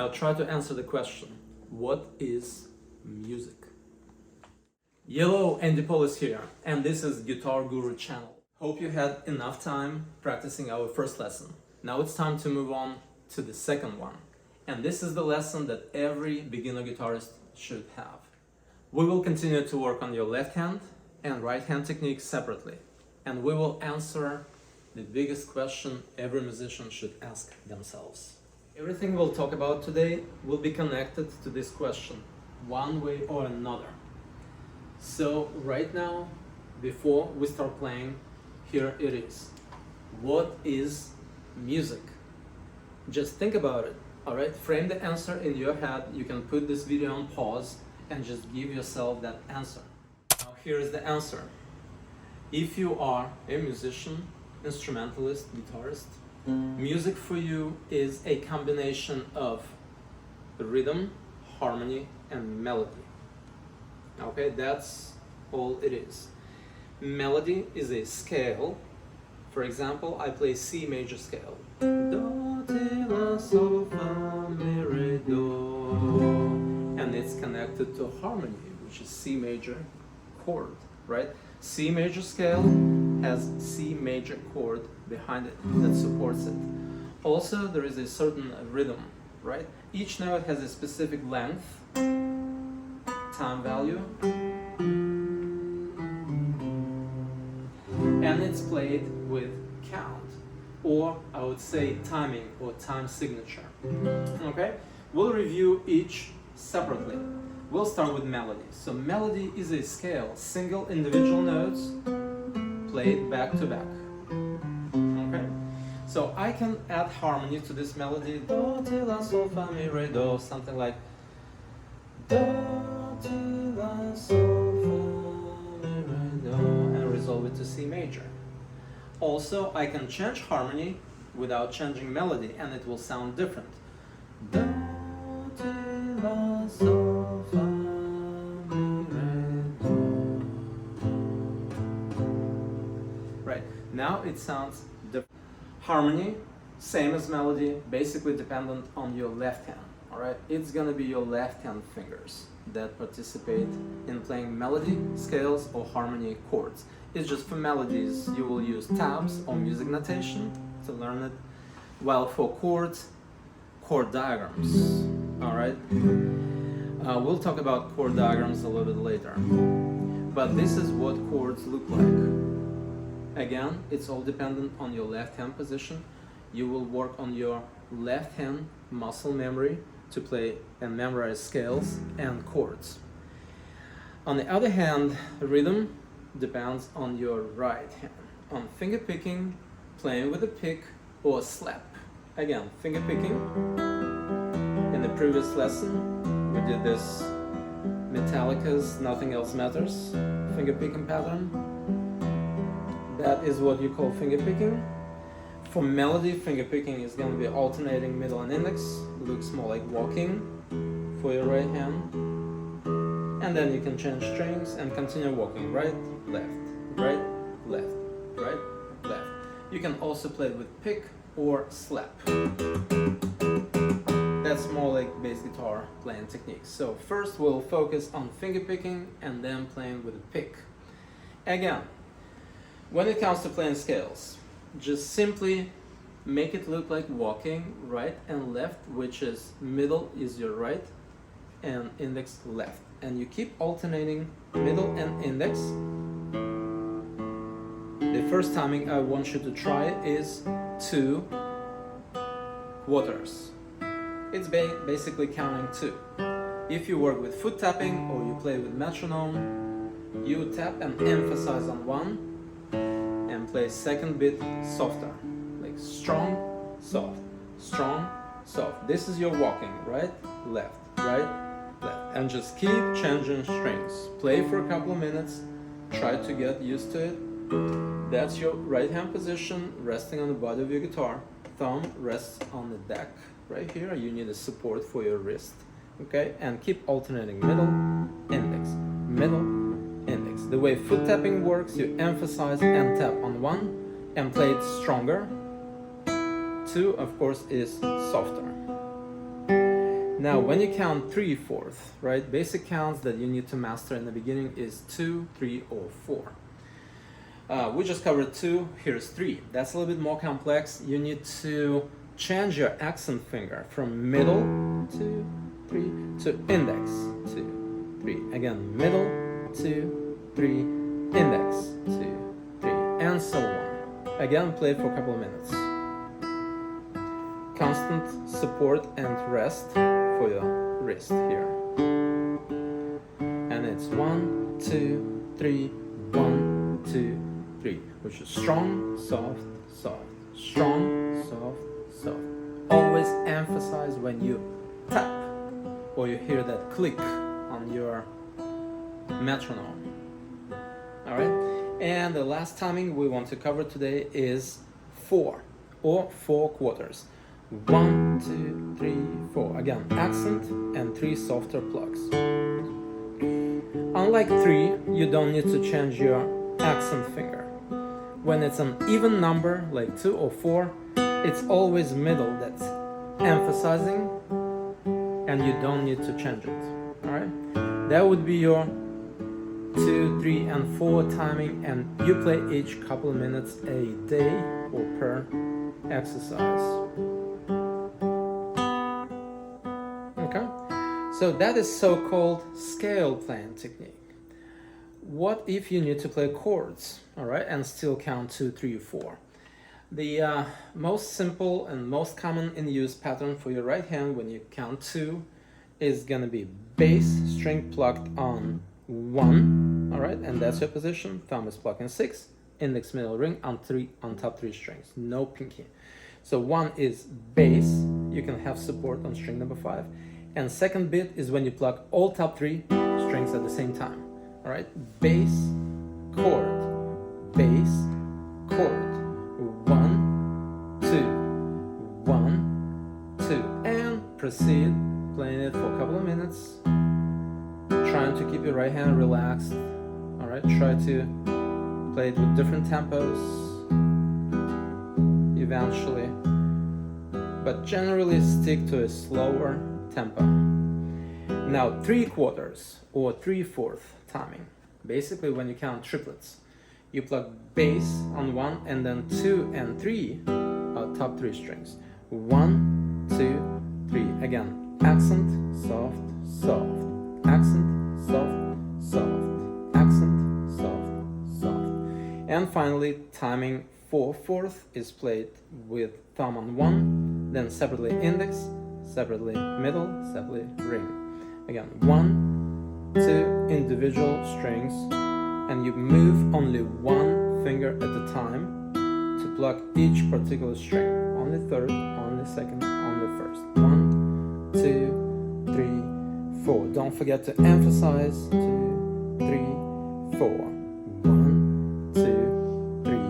Now try to answer the question, what is music? Hello, Andy Paul is here, and this is Guitar Guru channel. Hope you had enough time practicing our first lesson. Now it's time to move on to the second one. And this is the lesson that every beginner guitarist should have. We will continue to work on your left hand and right hand technique separately. And we will answer the biggest question every musician should ask themselves. Everything we'll talk about today will be connected to this question, one way or another. So right now, before we start playing, here it is. What is music? Just think about it, alright? Frame the answer in your head. You can put this video on pause and just give yourself that answer. Now here is the answer. If you are a musician, instrumentalist, guitarist, music for you is a combination of rhythm, harmony, and melody. Okay, that's all it is. Melody is a scale. For example, I play C major scale. Do, ti, la, sol, fa, mi, re, do. And it's connected to harmony, which is C major chord, right? C major scale has C major chord behind it that supports it. Also, there is a certain rhythm, right? Each note has a specific length, time value, and it's played with count, or I would say timing or time signature. Okay? We'll review each separately. We'll start with melody. So melody is a scale, single individual notes played back to back. Okay? So I can add harmony to this melody. Do, ti, la, sol, fa, mi, re, do. Something like do, ti, la, sol, fa, mi, re, do. And resolve it to C major. Also, I can change harmony without changing melody, and it will sound different. Do, ti, la, sol, fa, mi, re, do. Right, now it sounds different. Harmony, same as melody, basically dependent on your left hand. Alright, it's gonna be your left hand fingers that participate in playing melody, scales, or harmony chords. It's just for melodies you will use tabs or music notation to learn it, while for chords, chord diagrams. Alright, we'll talk about chord diagrams a little bit later. But this is what chords look like. Again, it's all dependent on your left hand position. You will work on your left hand muscle memory to play and memorize scales and chords. On the other hand, rhythm depends on your right hand, on finger picking, playing with a pick or slap. Again, finger picking. In the previous lesson, we did this Metallica's Nothing Else Matters finger picking pattern. That is what you call finger picking. For melody, finger picking is going to be alternating middle and index. It looks more like walking for your right hand. And then you can change strings and continue walking right, left, right, left, right, left. You can also play with pick or slap. That's more like bass guitar playing techniques. So first we'll focus on finger picking and then playing with a pick. Again, when it comes to playing scales, just simply make it look like walking right and left, which is middle is your right and index left. And you keep alternating middle and index. The first timing I want you to try is 2 quarters. It's basically counting 2. If you work with foot tapping or you play with metronome, you tap and emphasize on 1 and play second bit softer, like strong, soft, strong, soft. This is your walking, right, left, left, and just keep changing strings. Play for a couple of minutes, try to get used to it. That's your right hand position, resting on the body of your guitar. Thumb rests on the deck right here. You need a support for your wrist, okay? And keep alternating middle, index, middle, index. The way foot tapping works, you emphasize and tap on 1 and play it stronger. 2, of course, is softer. Now, when you count 3/4, right, basic counts that you need to master in the beginning is 2, 3, or 4. We just covered 2, here's 3. That's a little bit more complex. You need to change your accent finger from middle, 2, 3, to index, 2, 3. Again, middle, 2, 3, index, 2, 3, and so on. Again, play it for a couple of minutes. Constant support and rest for your wrist here. And it's 1, 2, 3, 1, 2, 3, which is strong, soft, soft, strong, soft, soft. Always emphasize when you tap or you hear that click on your metronome. All right, and the last timing we want to cover today is 4 or 4 quarters. 1, 2, 3, 4. Again, accent and 3 softer plucks. Unlike 3, you don't need to change your accent finger. When it's an even number like 2 or 4, it's always middle that's emphasizing, and you don't need to change it. All right, that would be your 2, 3, and 4 timing, and you play each couple of minutes a day or per exercise. Okay, so that is so-called scale playing technique. What if you need to play chords, all right, and still count 2, 3, 4? The most simple and most common in use pattern for your right hand when you count 2 is gonna be bass string plucked on 1, all right, and that's your position. Thumb is plucking 6, index, middle, ring on 3 on top 3 strings, no pinky. So 1 is bass. You can have support on string number 5, and second bit is when you pluck all top 3 strings at the same time. All right, bass, chord, bass, chord. 1, 2, 1, 2, and proceed playing it for a couple of minutes. Trying to keep your right hand relaxed. All right, try to play it with different tempos eventually, but generally stick to a slower tempo. Now 3/4 or 3/4 timing. Basically, when you count triplets, you pluck bass on 1 and then 2 and 3 are top 3 strings. 1, 2, 3. Again, accent, soft, soft, accent, soft, soft, accent, soft, soft. And finally, timing 4/4 is played with thumb on 1, then separately index, separately middle, separately ring. Again, 1, 2 individual strings, and you move only 1 finger at a time to pluck each particular string. Only third, only second, only first. 1, 2, 3, 4. Don't forget to emphasize 2, 3, 4. 1, 2, 3,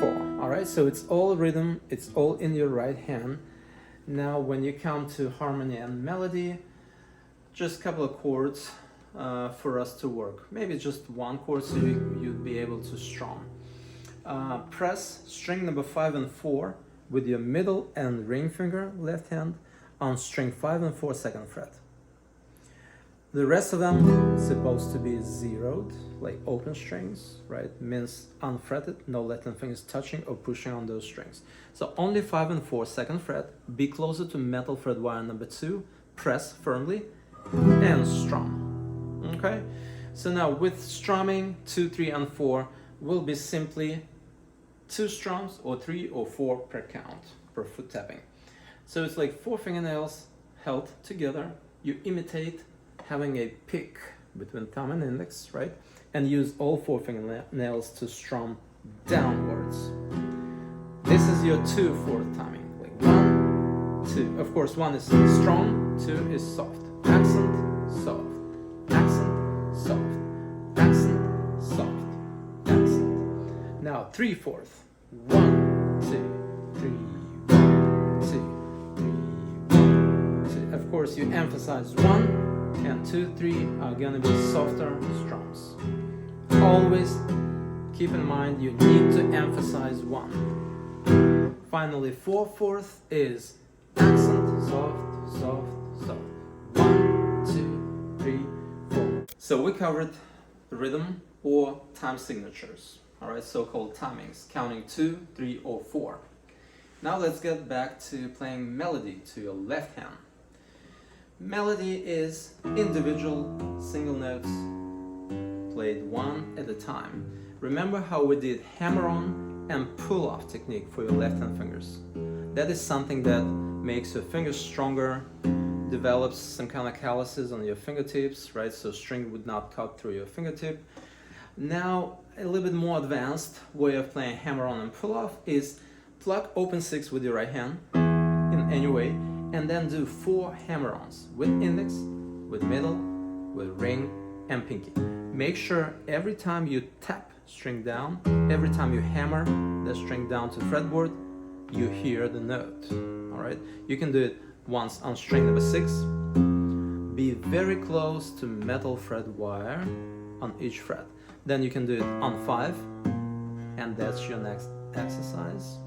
4. All right, so it's all rhythm, it's all in your right hand. Now, when you come to harmony and melody, just a couple of chords for us to work. Maybe just 1 chord so you'd be able to strum. Press string number 5 and 4 with your middle and ring finger, left hand, on string 5 and 4 second fret. The rest of them is supposed to be zeroed, like open strings, right? Means unfretted, no Latin fingers touching or pushing on those strings. So only 5 and 4 second fret, be closer to metal fret wire number 2, press firmly, and strum. Okay? So now with strumming 2, 3, and 4 will be simply 2 strums or 3 or 4 per count, per foot tapping. So it's like 4 fingernails held together. You imitate having a pick between thumb and index, right? And use all 4 fingernails to strum downwards. This is your 2/4 timing, like 1, 2. Of course, 1 is strong, 2 is soft. Accent, soft, accent, soft, accent, soft, accent. Now 3/4. 1, 2, 3, 1, 2, 3, 1, 2. Of course, you emphasize 1. And 2, 3 are gonna be softer strums. Always keep in mind you need to emphasize 1. Finally, 4/4 is accent, soft, soft, soft. 1, 2, 3, 4. So we covered rhythm or time signatures, alright, so-called timings, counting 2, 3, or 4. Now let's get back to playing melody to your left hand. Melody is individual single notes played one at a time. Remember how we did hammer-on and pull-off technique for your left hand fingers. That is something that makes your fingers stronger, develops some kind of calluses on your fingertips, right? So string would not cut through your fingertip. Now, a little bit more advanced way of playing hammer-on and pull-off is pluck open 6 with your right hand in any way, and then do 4 hammer-ons with index, with middle, with ring, and pinky. Make sure every time you tap string down, every time you hammer the string down to fretboard, you hear the note. Alright? You can do it once on string number 6. Be very close to metal fret wire on each fret. Then you can do it on 5, and that's your next exercise.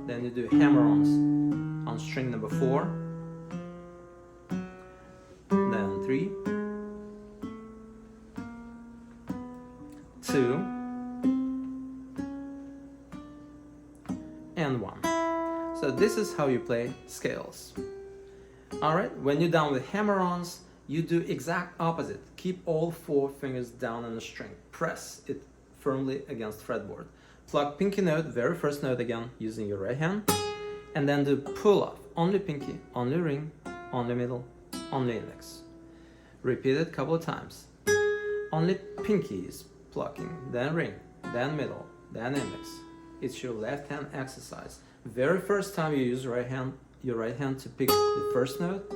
Then you do hammer-ons on string number 4, then 3, 2, and 1. So this is how you play scales. Alright, when you're done with hammer-ons, you do exact opposite. Keep all 4 fingers down on the string. Press it firmly against fretboard. Pluck pinky note, very first note again, using your right hand. And then do pull-off. Only pinky, only ring, only middle, only index. Repeat it a couple of times. Only pinky is plucking, then ring, then middle, then index. It's your left hand exercise. Very first time you use your right hand to pick the first note,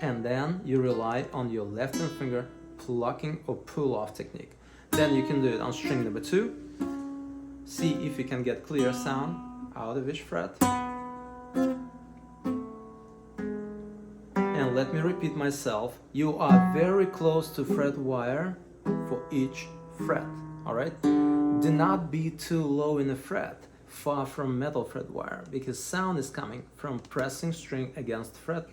and then you rely on your left hand finger plucking or pull-off technique. Then you can do it on string number 2. See if you can get clear sound out of each fret. And let me repeat myself, you are very close to fret wire for each fret, alright? Do not be too low in the fret, far from metal fret wire, because sound is coming from pressing string against fret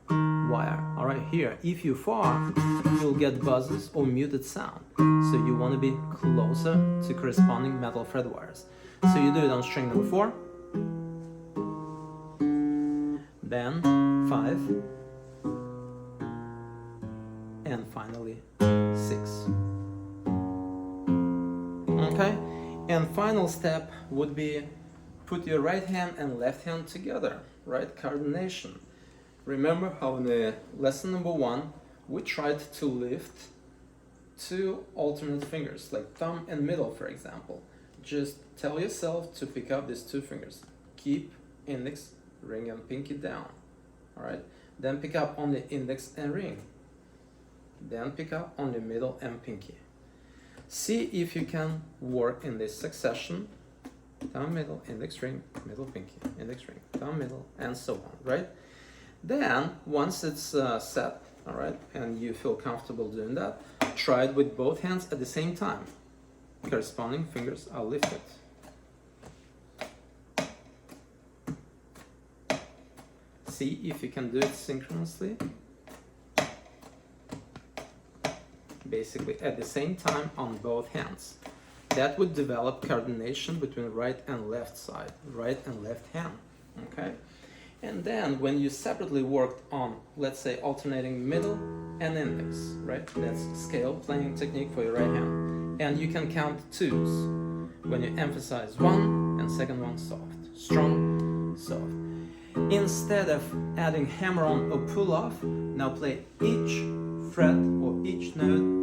wire. Alright, here, if you're far, you'll get buzzes or muted sound. So you want to be closer to corresponding metal fret wires. So you do it on string number 4, then 5, and finally 6. Okay, and final step would be put your right hand and left hand together, right? Coordination. Remember how in the lesson number 1 we tried to lift 2 alternate fingers, like thumb and middle, for example. Just tell yourself to pick up these 2 fingers. Keep index, ring, and pinky down. Alright? Then pick up only index and ring. Then pick up only middle and pinky. See if you can work in this succession. Thumb, middle, index, ring, middle, pinky, index, ring, thumb, middle, and so on, right? Then, once it's set, all right, and you feel comfortable doing that, try it with both hands at the same time. Corresponding fingers are lifted. See if you can do it synchronously. Basically at the same time on both hands. That would develop coordination between right and left side, right and left hand, okay? And then when you separately worked on, let's say, alternating middle and index, right? That's scale playing technique for your right hand. And you can count 2s when you emphasize 1 and second one soft, strong, soft. Instead of adding hammer-on or pull-off, now play each fret or each note,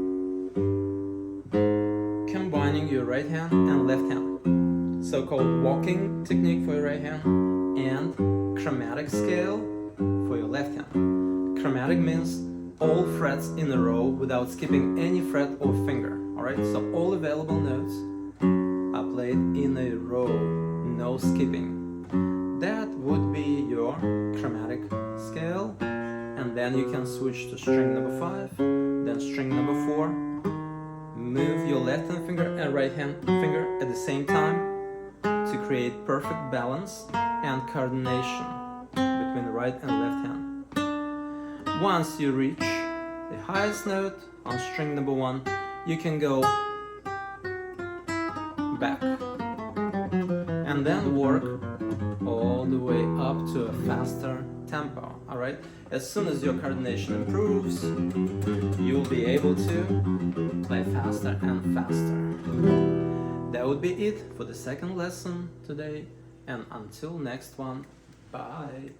combining your right hand and left hand. So-called walking technique for your right hand and chromatic scale for your left hand. Chromatic means all frets in a row without skipping any fret or finger. Alright, so all available notes are played in a row, no skipping. That would be your chromatic scale, and then you can switch to string number 5, then string number 4. Move your left hand finger and right hand finger at the same time to create perfect balance and coordination between the right and left hand. Once you reach the highest note on string number 1, you can go back and then work all the way up to a faster tempo. Alright? As soon as your coordination improves, you'll be able to play faster and faster. That would be it for the second lesson today, and until next one, bye!